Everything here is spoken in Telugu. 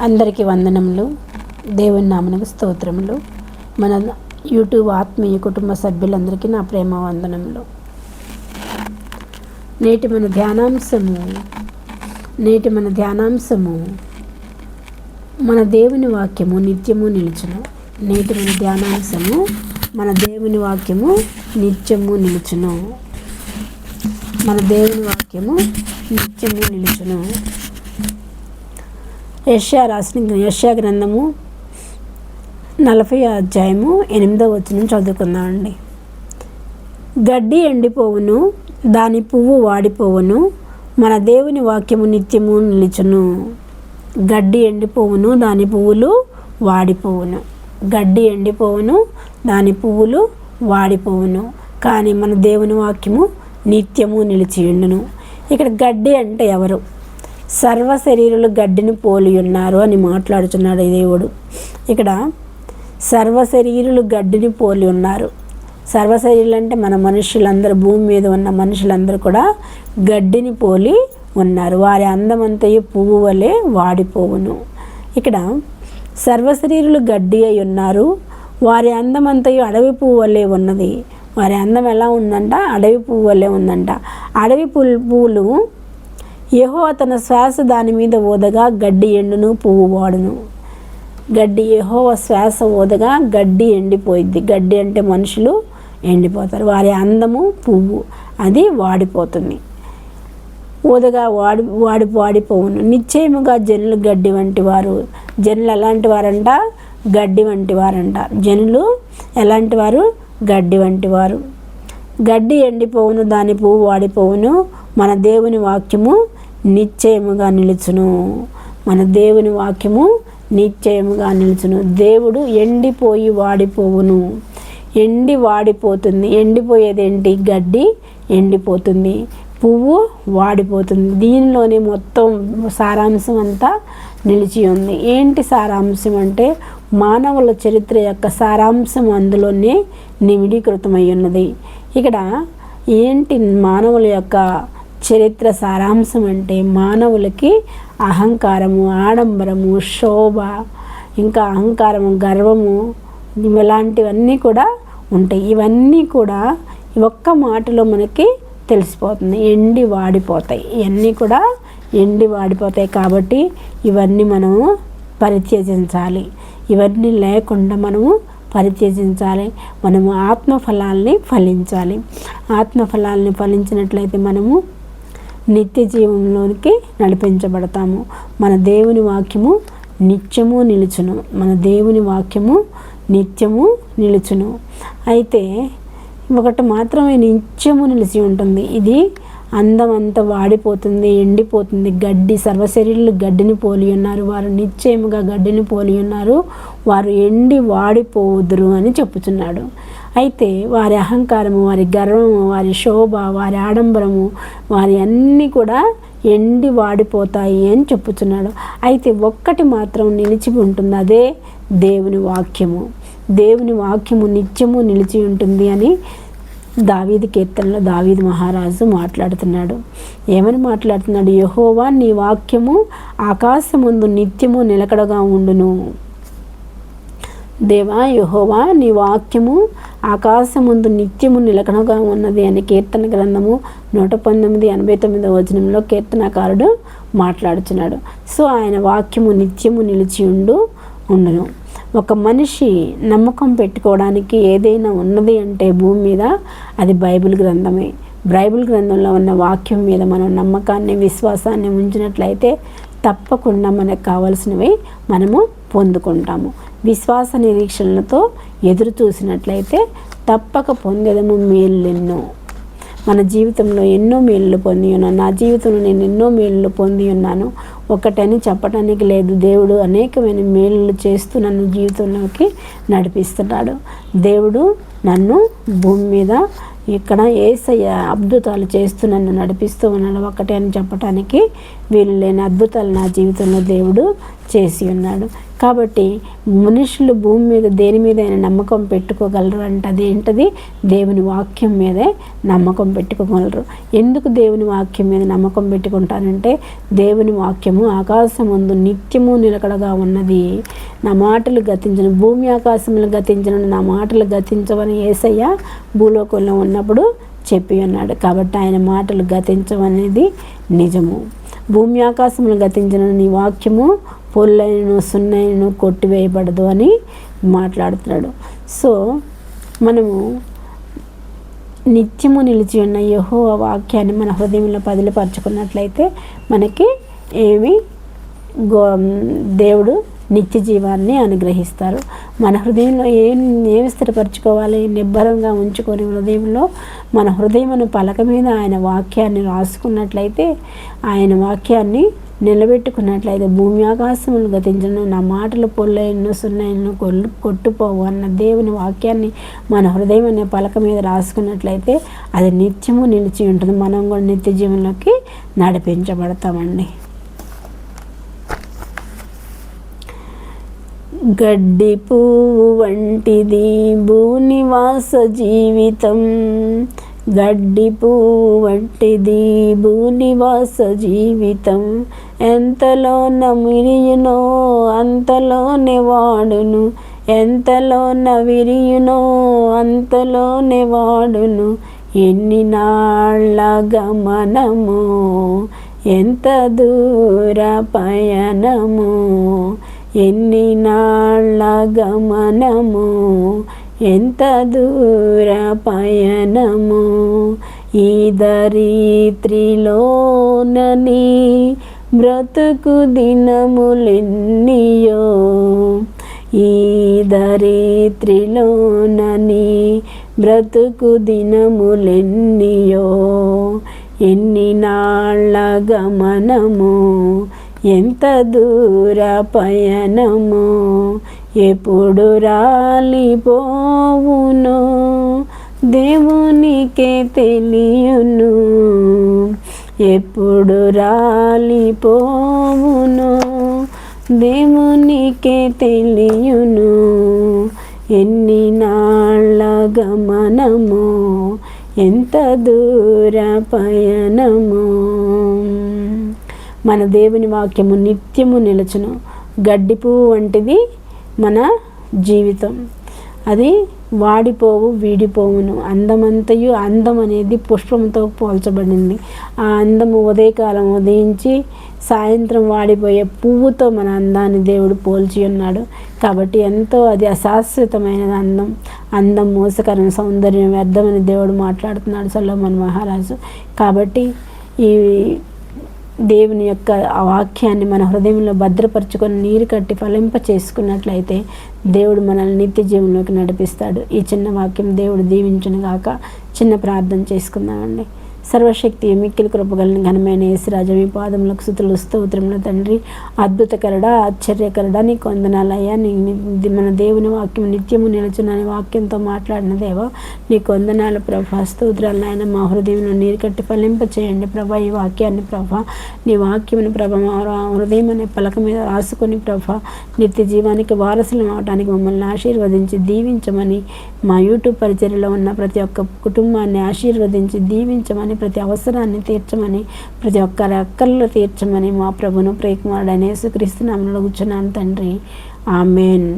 అందరికీ వందనములు. దేవుని నామమునకు స్తోత్రములు. మన యూట్యూబ్ ఆత్మీయ కుటుంబ సభ్యులందరికీ నా ప్రేమ వందనములు. నేటి మన ధ్యానాంశము మన దేవుని వాక్యము నిత్యము నిలుచును. నేటి మన ధ్యానాంశము మన దేవుని వాక్యము నిత్యము నిలుచును. మన దేవుని వాక్యము నిత్యము నిలుచును. యెషయా గ్రంథము 40వ అధ్యాయము 8వ వచనం చదువుకుందామండి. గడ్డి ఎండిపోవును, దాని పువ్వు వాడిపోవును, మన దేవుని వాక్యము నిత్యము నిలుచును. గడ్డి ఎండిపోవును, దాని పువ్వులు వాడిపోవును. గడ్డి ఎండిపోవును, దాని పువ్వులు వాడిపోవును, కానీ మన దేవుని వాక్యము నిత్యము నిలిచి ఉండును. ఇక్కడ గడ్డి అంటే ఎవరు? సర్వ శరీరులు గడ్డిని పోలి ఉన్నారు అని మాట్లాడుతున్నాడు దేవుడు. ఇక్కడ సర్వ శరీరులు గడ్డిని పోలి ఉన్నారు. సర్వ శరీరులు అంటే మన మనుషులందరూ, భూమి మీద ఉన్న మనుషులందరూ కూడా గడ్డిని పోలి ఉన్నారు. వారి అందమంతయు పువ్వు వలె వాడిపోవును. ఇక్కడ సర్వ శరీరులు గడ్డి అయి ఉన్నారు. వారి అందమంతయు అడవి పువ్వు వలె ఉన్నది. వారి అందం ఎలా ఉందంట? అడవి పువ్వు వలె ఉందంట. అడవి పువ్వులు యెహోవా తన శ్వాస దాని మీద ఊదగా గడ్డి ఎండును, పువ్వు వాడును. గడ్డి యెహోవా శ్వాస ఊదగా గడ్డి ఎండిపోయిద్ది. గడ్డి అంటే మనుషులు ఎండిపోతారు. వారి అందము పువ్వు అది వాడిపోతుంది. ఊదగా వాడిపోవును. నిశ్చయముగా జనులు గడ్డి వంటి వారు. జనులు ఎలాంటి వారంట? గడ్డి వంటి వారంట. జనులు ఎలాంటి వారు? గడ్డి వంటి వారు. గడ్డి ఎండిపోవును, దాని పువ్వు వాడిపోవును, మన దేవుని వాక్యము నిశ్చయముగా నిలుచును. మన దేవుని వాక్యము నిశ్చయముగా నిలుచును. దేవుడు ఎండిపోయి వాడిపోవును. ఎండి వాడిపోతుంది. ఎండిపోయేది ఏంటి? గడ్డి ఎండిపోతుంది, పువ్వు వాడిపోతుంది. దీనిలోనే మొత్తం సారాంశం అంతా నిలిచి ఉంది. ఏంటి సారాంశం అంటే మానవుల చరిత్ర యొక్క సారాంశం అందులోనే నిమిడీకృతమై ఉన్నది. ఇక్కడ ఏంటి మానవుల యొక్క చరిత్ర సారాంశం అంటే మానవులకి అహంకారము, ఆడంబరము, శోభ, ఇంకా అహంకారము, గర్వము, ఇలాంటివన్నీ కూడా ఉంటాయి. ఇవన్నీ కూడా ఒక్క మాటలో మనకి తెలిసిపోతుంది. ఎండి వాడిపోతాయి. ఇవన్నీ కూడా ఎండి వాడిపోతాయి. కాబట్టి ఇవన్నీ మనము పరిత్యజించాలి. ఇవన్నీ లేకుండా మనము పరిత్యజించాలి. మనము ఆత్మఫలాల్ని ఫలించాలి. ఆత్మఫలాల్ని ఫలించినట్లయితే మనము నిత్య జీవంలోనికి నడిపించబడతాము. మన దేవుని వాక్యము నిత్యము నిలుచును. మన దేవుని వాక్యము నిత్యము నిలుచును. అయితే ఒకటి మాత్రమే నిత్యము నిలిచి ఉంటుంది. ఇది అందమంతా వాడిపోతుంది, ఎండిపోతుంది. గడ్డి సర్వశరీరులు గడ్డిని పోలి ఉన్నారు. వారు నిశ్చయముగా గడ్డిని పోలి ఉన్నారు. వారు ఎండి వాడిపోదురు అని చెప్పుచున్నాడు. అయితే వారి అహంకారము, వారి గర్వము, వారి శోభ, వారి ఆడంబరము, వారి అన్నీ కూడా ఎండి వాడిపోతాయి అని చెప్పుచున్నాడు. అయితే ఒక్కటి మాత్రం నిలిచి ఉంటుంది. అదే దేవుని వాక్యము. దేవుని వాక్యము నిత్యము నిలిచి ఉంటుంది అని దావీదు కీర్తనలో దావీదు మహారాజు మాట్లాడుతున్నాడు. ఏమని మాట్లాడుతున్నాడు? యెహోవా నీ వాక్యము ఆకాశమందు నిత్యము నిలకడగా ఉండును. దేవా యెహోవా నీ వాక్యము ఆకాశమందు నిత్యము నిలకడగా ఉన్నది అని కీర్తన గ్రంథము 119:89 వచనంలో కీర్తనకారుడు మాట్లాడుతున్నాడు. సో ఆయన వాక్యము నిత్యము నిలిచి ఉండును. ఒక మనిషి నమ్మకం పెట్టుకోవడానికి ఏదైనా ఉన్నది అంటే భూమి మీద అది బైబిల్ గ్రంథమే. బైబిల్ గ్రంథంలో ఉన్న వాక్యం మీద మనం నమ్మకాన్ని, విశ్వాసాన్ని ఉంచినట్లయితే తప్పకుండా మనకు కావాల్సినవి మనము పొందుకుంటాము. విశ్వాస నిరీక్షణలతో ఎదురు చూసినట్లయితే తప్పక పొందేదము మేలులెన్నో. మన జీవితంలో ఎన్నో మేళ్ళు పొంది ఉన్నాను. నా జీవితంలో నేను ఎన్నో మేళ్ళు పొంది ఉన్నాను. ఒకటని చెప్పటానికి లేదు. దేవుడు అనేకమైన మేళ్ళు చేస్తూ నన్ను జీవితంలోకి నడిపిస్తున్నాడు. దేవుడు నన్ను భూమి మీద ఇక్కడ యేసయ్య అద్భుతాలు చేస్తూ నన్ను నడిపిస్తూ ఉన్నాడు. ఒకటే అని చెప్పటానికి వీలు లేని అద్భుతాలు నా జీవితంలో దేవుడు చేసి ఉన్నాడు. కాబట్టి మనుషులు భూమి మీద దేని మీద నమ్మకం పెట్టుకోగలరు అంటే అదేంటది, దేవుని వాక్యం మీదే నమ్మకం పెట్టుకోగలరు. ఎందుకు దేవుని వాక్యం మీద నమ్మకం పెట్టుకుంటారంటే, దేవుని వాక్యము ఆకాశమందు నిత్యము నిలకడగా ఉన్నది, నా మాటలు గతించను, భూమి ఆకాశములు గతించను, నా మాటలు గతించవని యేసయ్య భూలోకంలో ఉన్నప్పుడు చెప్పి ఉన్నాడు. కాబట్టి ఆయన మాటలు గతించవనేది నిజము. భూమి ఆకాశములు గతించిన నీ వాక్యము పొల్లైనను సున్నైనను కొట్టివేయబడదు అని మాట్లాడుతున్నాడు. సో మనము నిత్యము నిలిచి ఉన్న యెహోవా వాక్యాన్ని మన హృదయంలో పదిలపరచుకున్నట్లయితే మనకి దేవుడు నిత్య జీవాన్ని అనుగ్రహిస్తారు. మన హృదయంలో ఏమి స్థిరపరచుకోవాలి, నిబ్బరంగా ఉంచుకొని హృదయంలో మన హృదయమును పలక మీద ఆయన వాక్యాన్ని రాసుకున్నట్లయితే, ఆయన వాక్యాన్ని నిలబెట్టుకున్నట్లయితే, భూమి ఆకాశములు గతించను, నా మాటలు పొల్లైను సున్నైను కొట్టుపోవు అన్న దేవుని వాక్యాన్ని మన హృదయం అనే పలక మీద రాసుకున్నట్లయితే అది నిత్యము నిలిచి ఉంటుంది. మనం కూడా నిత్య జీవనంలోకి నడిపించబడతామండి. గడ్డి పువ్వు వంటిది భూనివాస జీవితం, గడ్డి పువ్వు వంటిది భూనివాస జీవితం, ఎంతలోన విరియునో అంతలోనే వాడును, ఎంతలోన విరియునో అంతలోనే వాడును, ఎన్ని నాళ్ళ గమనము ఎంత దూర పయనము, ఎన్ని నాళ్ళ గమనము ఎంత దూర పయనము, ఈ దరిత్రిలోనని బ్రతుకు దినములెన్నియో, ఈ దరిత్రిలోనని బ్రతుకు దినములెన్నియో, ఎన్ని నాళ్ళ గమనము ఎంత దూర పయనము, ఎప్పుడు రాలిపోవునో దేవునికే తెలియును, ఎప్పుడు రాలిపోవునో దేవునికే తెలియును, ఎన్ని నాళ్ళ గమనము ఎంత దూర పయనము. మన దేవుని వాక్యము నిత్యము నిలచును. గడ్డి పువ్వు వంటిది మన జీవితం, అది వాడిపోవు వీడిపోవును. అందమంతయు, అందం అనేది పుష్పంతో పోల్చబడింది. ఆ అందము ఉదయకాలం ఉదయించి సాయంత్రం వాడిపోయే పువ్వుతో మన అందాన్ని దేవుడు పోల్చి ఉన్నాడు. కాబట్టి ఎంతో అది అశాశ్వతమైన అందం మోసకరం, సౌందర్యం వ్యర్థమని దేవుడు మాట్లాడుతున్నాడు సొలొమోను మహారాజు. కాబట్టి ఈ దేవుని యొక్క ఆ వాక్యాన్ని మన హృదయంలో భద్రపరుచుకొని నీరు కట్టి ఫలింప చేసుకున్నట్లయితే దేవుడు మనల్ని నిత్య జీవంలోకి నడిపిస్తాడు. ఈ చిన్న వాక్యం దేవుడు దీవించును గాక. చిన్న ప్రార్థన చేసుకుందామండి. సర్వశక్తి మిక్కిలి కృపగలని ఘనమైన యేసురాజా, మీ పాదములకు స్తుతులు స్తోత్రములు తండ్రి. అద్భుతకరుడా, ఆశ్చర్యకరుడా, నీకు వందనాలయ్యా. మన దేవుని వాక్యం నిత్యము నిలుచునని వాక్యంతో మాట్లాడిన దేవా, నీకు వందనాలు ప్రభా. స్తోత్రాలు నాయన. మా హృదయంలో నీరు కట్టి ఫలింప చేయండి ప్రభా. ఈ వాక్యాన్ని ప్రభా, నీ వాక్యముని ప్రభా మా హృదయం అనే పలక మీద రాసుకొని ప్రభా నిత్య జీవానికి వారసులు అవడానికి మమ్మల్ని ఆశీర్వదించి దీవించమని, మా యూట్యూబ్ పరిచర్యలో ఉన్న ప్రతి ఒక్క కుటుంబాన్ని ఆశీర్వదించి దీవించమని, ప్రతి అవసరాన్ని తీర్చమని, ప్రతి ఒక్కరి అక్కర్లు తీర్చమని మా ప్రభును ప్రియకుమారుడైన యేసుక్రీస్తు నామములో కూర్చున్నాను తండ్రి. ఆమేన్.